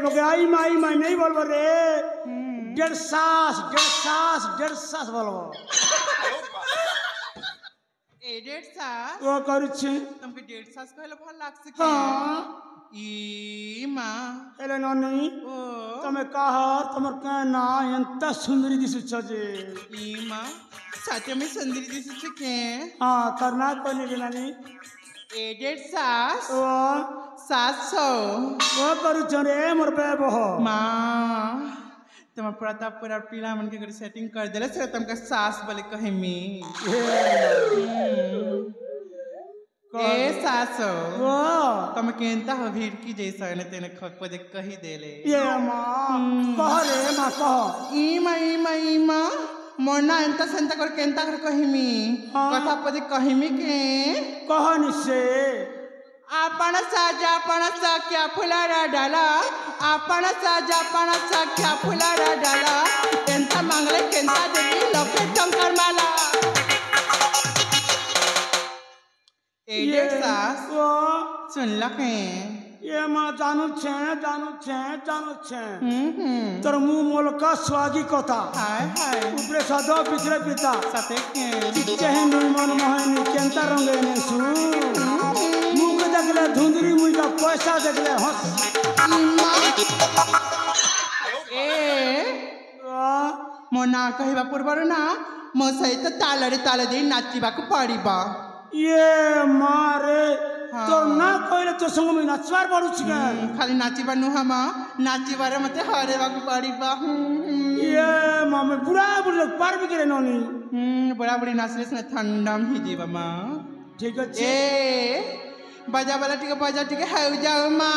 बोके आई माई नहीं बोलबो रे 1.5 बोलबो ए 1.5 वो करूछि तुमके 1.5 कहले भल लागसे के हां ई मा हेलो ननी ओ तमे कह तमर कहना ಎಂತ सुंदरी दिसुछ जे ई मा साथे में सुंदरी दिसुछ के हां करना कोनी रे नानी ए 1.5 ओ 700 वो करूछ रे मोर बेबो मा तुम प्रताप पूरा पीला मन के सेटिंग कर देले से तुमका सास बोले कहे मी ए सासो वो तुम केंता हो भीड़ की जैसा ने तेने खक पदे कही देले ये मां कह रे मां कह ई मा मोना एंता संता कर केंता कर कही मी कथा पदे कही मी के कहनी से आपण साजा क्या फुलारा डाला आपण साजा क्या फुलारा डाला एंता मांगले केंता देवी लोके टंकर माला ए सास वो सुन लके ये मां जानू छे तोर मुंह मोलका स्वागी कथा हाय ऊपरे सदो पिछले पिता सते के चिच्चे नुई मन मोहनी केंता रंगे ने सु मुख देखले धुंदरी मुई का पैसा देखले हंस ए मोना कहबा पूर्वर ना मो सहित ताल दे नाचिबा को पड़िबा ये मारे तो ना कहले तो संग में नाचवार पड़ू छिके खाली नाचिबा नुहामा नाचिबारे मते हरेबा को पड़िबा ये मामे बुढ़ा लोग पार भी करे नोनी बड़ा बड़ी नाचले से ठंडा ही जीवा मां ठीक है ए बजा वाला टिके बजा टिके हाउ जाओ मां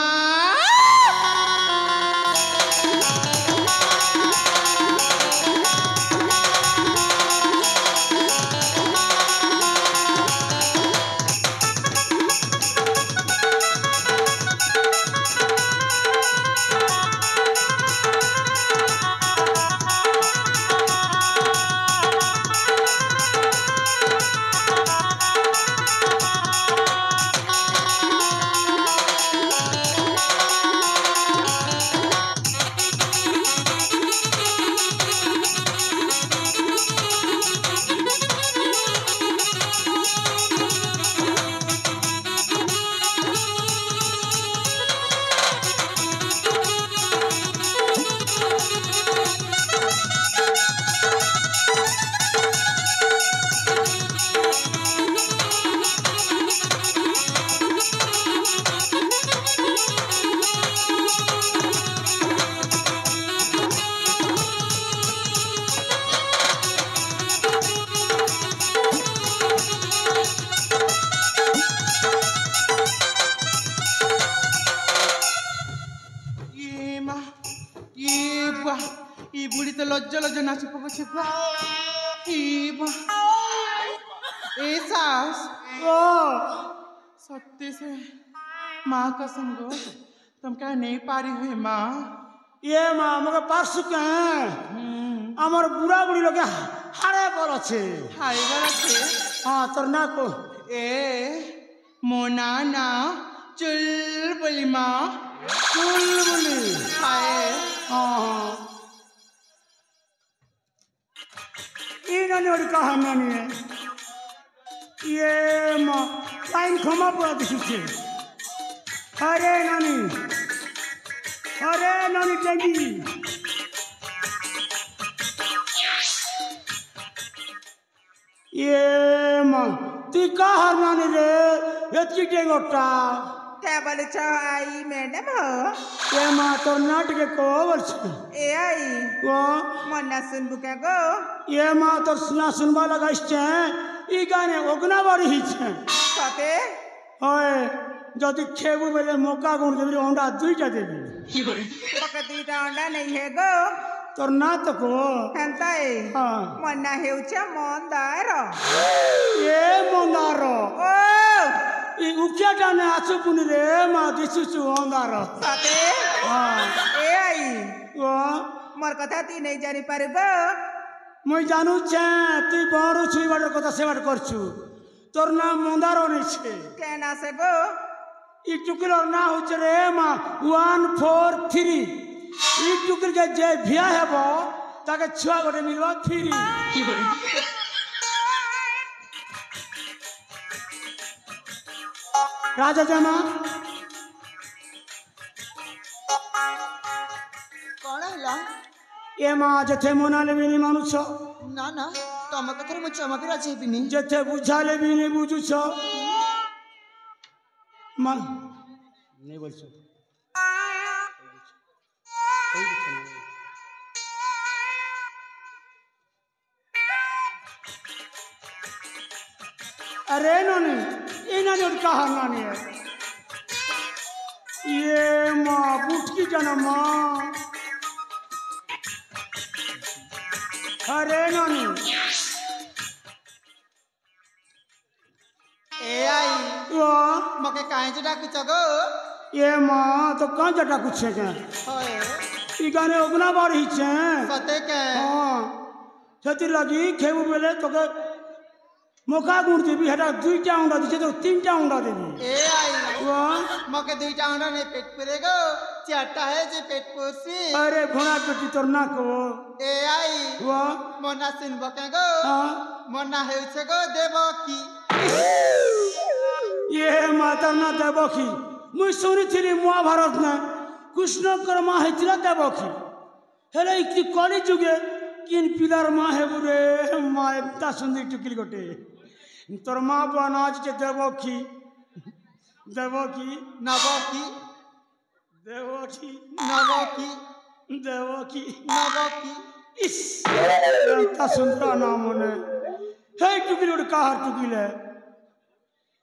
ई बुढ़ी तो लज्ज नाच पकड़े ए सास सत्य से माँ कसम गो तुम क्या नहीं पारी हुई माँ ये माँ मगर पास के আমার বুড়া বুড়ি লোকে হাড়ে বল আছে हाय बरसे हाँ তোর না কো ए मोना ना चुलबुली माँ চুলবুলি हाय हाँ इन्होंने कहा मैंने ये माँ टाइम खमा पड़ा दिखी अरे नानी टेंगी ये माँ तू कहा नानी रे ये चिटे गोटा क्या बोले आई मैडम हो ये माँ तो नाटक को वर्ष ए आई वो मन्ना सुन बुका गो ये माँ तो सुना सुनवा लगा इससे ये गाने ओगना बारी ही छे कते ओए जदि खेबू बेले मौका गुण देबी अंडा दुईटा देबी पके दुईटा अंडा नहीं है गो तोर ना तो को हंता ए हाँ मन्ना हेउचा मंदार ये मंदारो ओ ई उकिया जाने आसु पुनी रे माँ दिसुचु अंदारो कते हाँ ए आई वो मोर कथा ती नहीं जानी पारे गो मुई जानू छे तू बारू छुई बाटर कथा सेवाट करछु तोर नाम मंदारो नहीं छे क्या ना से गो इ टुकल ना होचे रे माँ 1 4 3 इ टुकल के जे भिया हेबो ताके छुआ गोटे मिलवा फ्री राजा जमा कौन है ए माँ जथे मना ले बिनी मानुछ ना ना तम कथर मु क्षमा भी राजी बिनी जथे बुझा ले बिनी बुझुछ मन नहीं बोल सो अरे नानी ये नानी और कहा नानी है ये माँ बुटकी जाना माँ अरे नानी ए आई वाह मके काहे जे डाकू चगो ये माँ तो कहाँ जटा कुछ है क्या होए ये गाने उगना बार ही चे सते के हाँ छती लगी खेबू बेले तो के मौका गुण देवी हटा 2टा अंडा दीजिए तो 3टा अंडा देवी ए आई वाह मके 2टा अंडा ने पेट पुरेगो चारटा है जे पेट पोसी अरे घोड़ा पेटी तोर ना को ए आई वाह मना सुन बके गो हाँ मना हेउछे गो देबो की ये माता ना देबो की मुई सुनी थी महाभारत में कृष्ण कर्मा है देबो की हेले इतनी कली जुगे किन पिलार माँ है बुरे माँ इतना सुंदर टुकली गोटे तोर माँ बनाज के देबो की नबो की इस इतना सुंदर नाम होने हे टुकली उड़ कहाँ टुकली है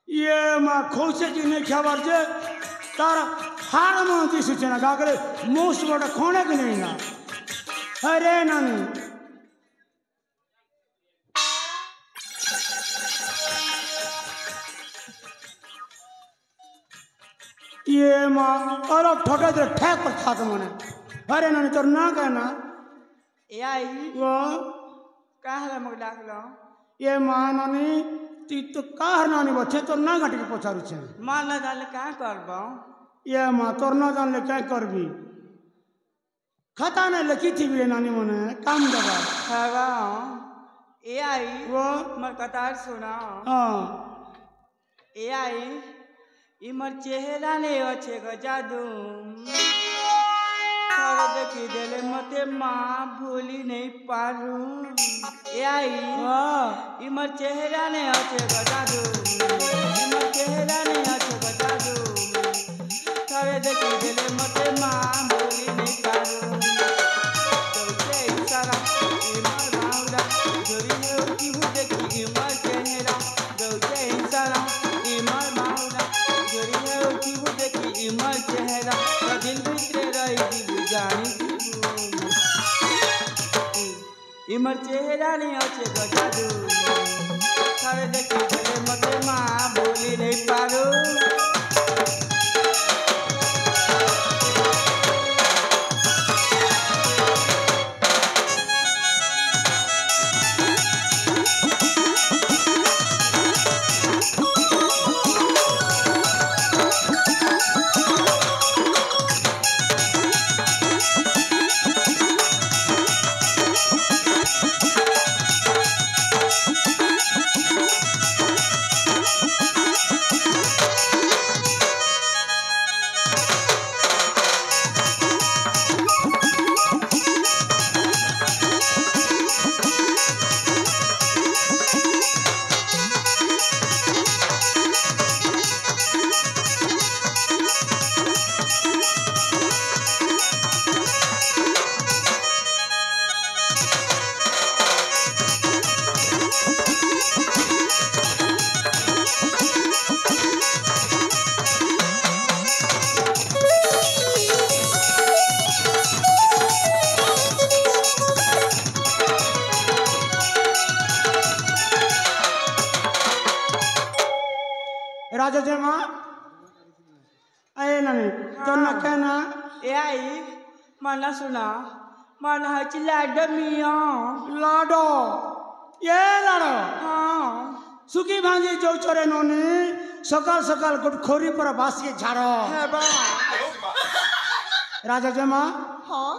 ये माँ खोसे जी नहीं खबर जे तार हार में दी सूचना गागरे मोस्ट बड़ा खोने की नहीं ना अरे नानी ये माँ अलग ठोके दे ठेक पर छात मने अरे नानी तोर ना कहना ए आई वो काहे ला मग डाकलो ये माँ नानी ती तो काहर नानी बच्चे तोर ना घट के पछारू छे मां ना डाल का करबो ये माँ तोर ना जान ले क्या करबी खाता नहीं लिखी थी भी नानी मने काम दबा हवा ए आई वो मर कतार सुना हाँ ए आई इमर चेहरा ने अच्छे ग जादू थोड़े देखी देले मते माँ भूली नहीं पारू ए आई वाह इमर चेहरा ने अच्छे ग जादू इमर चेहरा ने अच्छे ग जादू थोड़े देखी देले मते माँ भूली नहीं पारू चौथे इशारा इमर माउरा जोरी है उनकी वो देखी इमर चेहरा चौथे इशारा इमर माउरा जोरी है उनकी वो देखी इमर चेहरा दिल भीतरे रही दिल जानी इमर चेहरा नहीं अच्छे ग जादू थोड़े देखी देले मते माँ भूली नहीं पारू राजा जय माँ आए नानी तो ना कहना ए आई माना सुना माना है चिल्लाडो मियाँ लाडो ये लाडो हाँ सुखी भांजी जो चोरे नोनी সকাল সকাল গোটখোরি পর বাসিয়ে ঝাড় হ্যাঁ বা রাজা জমা হ্যাঁ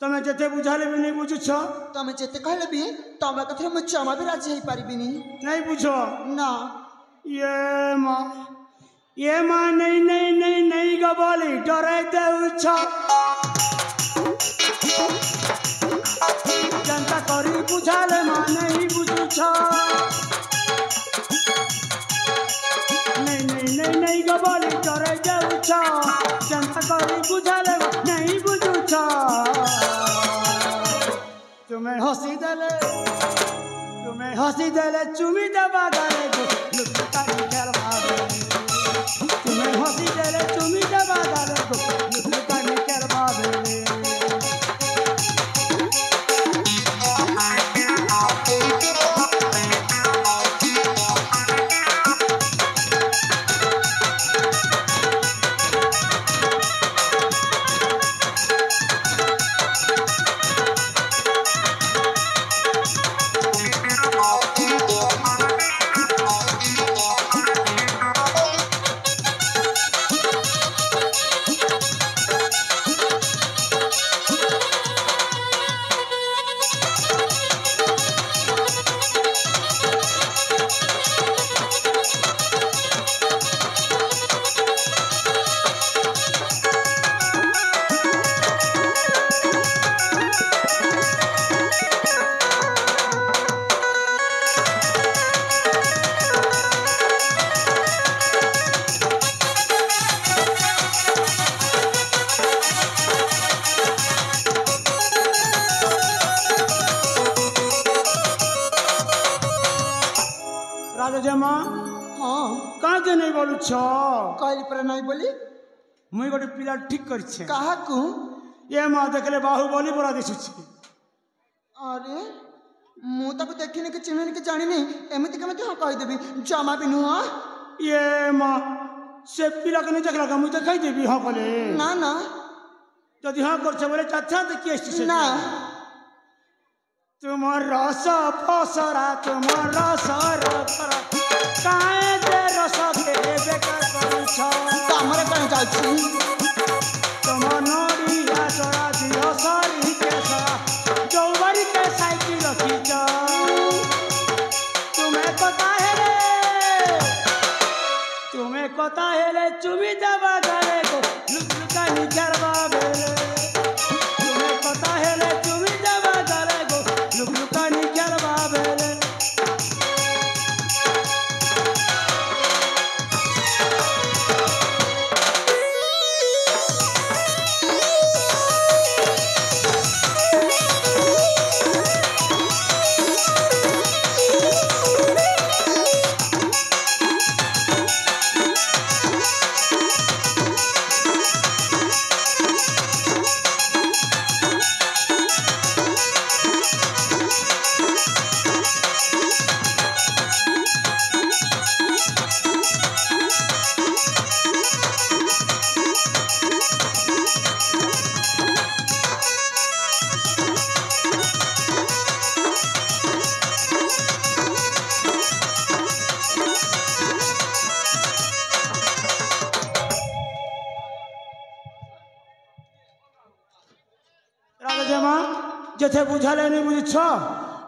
তুমি যেতে বুঝালে বি নেই বুঝুছ তুমি যেতে কহিলে বি তোমার কথা মু জমা বি রাজি হই পারিবিনি নাই বুঝ না ये माँ नहीं नहीं नहीं नहीं गबोली डरे देउछ जनता करी बुझाले माँ नहीं बुझुछ नहीं नहीं नहीं नहीं गबोली डरे देउछ जनता करी बुझाले नहीं बुझुछ तुम्हें हंसी देले चुमी दबा गले लुका निकल भागे तुम्हें हंसी देले चुमी दबा गले लुका निकल भागे राजा जमा हाँ कहाँ के नहीं बोलू छ कहली पर नहीं बोली मुई गोटे पिला ठीक कर छे कहा कु ये माँ देखले बाहुबली बड़ा दिशुछि अरे मु ताको देखिनी कि चिन्हनी कि जानिनी एमिति केमिति हाँ कहिदेबी जमा भी नुह ये माँ से पिला के नहीं देखला का मुई देखाई देबी हाँ कले ना ना यदि हाँ कर बोले चाचा तो केस ना तुम्हार रस फसरा तुम्हार रस रसरा काहे दे रस के बेकार करू छ हमरे कहीं जाई छी तुम्हार नोरिया चोरा दियो सारी के सरा जौवरी के साइकिल रखी जा तुम्हें पता है रे चुमी दबा गले को लुका निकलवा बेले तुम्हें पता है रे चुमी दबा गले को लुका निकलवा बेले जथे बुझाले नहीं बुझ छ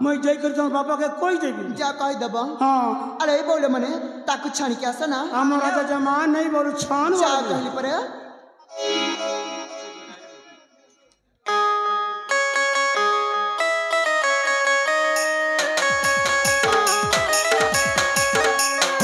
मैं जई कर तुम बाबा के कोई देबी जा कहि देब हां अरे बोले मने ताकु छाणी के आसा ना हम राजा जमा नहीं बोलू छान जा कहली पर